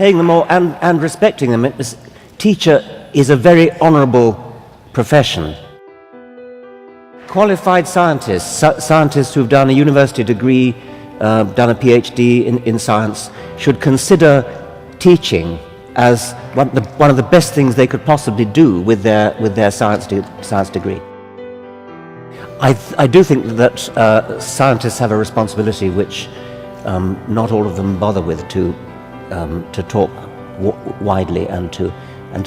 Paying them all and respecting them. Teacher is a very honourable profession. Qualified scientists, scientists who've done a university degree, done a PhD in science, should consider teaching as one of the best things they could possibly do with their science degree. I do think that scientists have a responsibility which not all of them bother with, to talk widely and to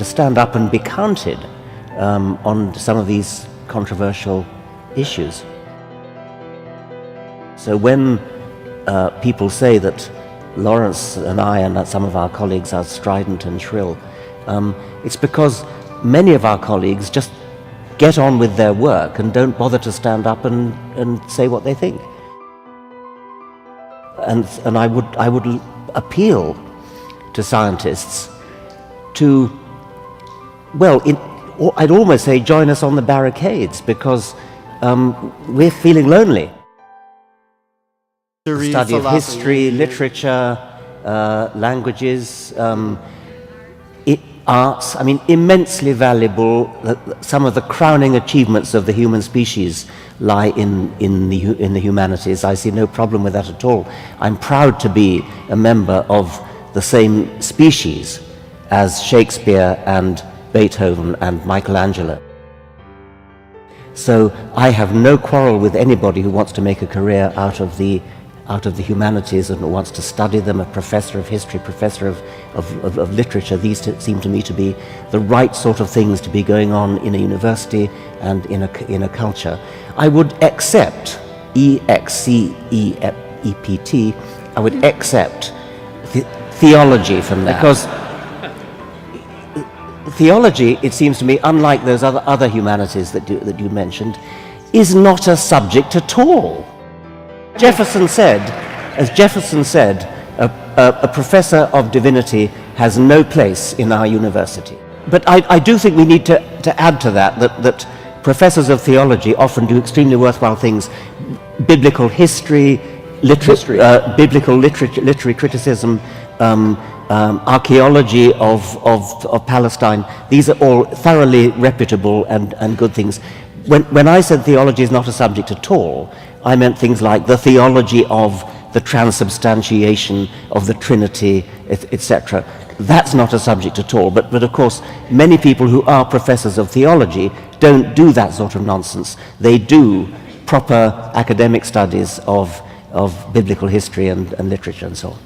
stand up and be counted on some of these controversial issues. So when people say that Lawrence and I and some of our colleagues are strident and shrill, it's because many of our colleagues just get on with their work and don't bother to stand up and say what they think. And I would appeal to scientists to, well, I'd almost say join us on the barricades, because we're feeling lonely. The study of history, literature, languages, arts, I mean, immensely valuable. Some of the crowning achievements of the human species lie in the humanities. I see no problem with that at all. I'm proud to be a member of the same species as Shakespeare and Beethoven and Michelangelo. So I have no quarrel with anybody who wants to make a career out of the humanities and wants to study them, a professor of history, professor of literature. These seem to me to be the right sort of things to be going on in a university and in a culture. I would accept, EXCEPT, I would accept theology from that. Because theology, it seems to me, unlike those other humanities that you mentioned, is not a subject at all. As Jefferson said, a professor of divinity has no place in our university. But I do think we need to add to that professors of theology often do extremely worthwhile things. Biblical history, biblical literary criticism, archaeology of Palestine. These are all thoroughly reputable and good things. When I said theology is not a subject at all, I meant things like the theology of the transubstantiation of the Trinity, etc. That's not a subject at all. But of course, many people who are professors of theology don't do that sort of nonsense. They do proper academic studies of biblical history and literature and so on.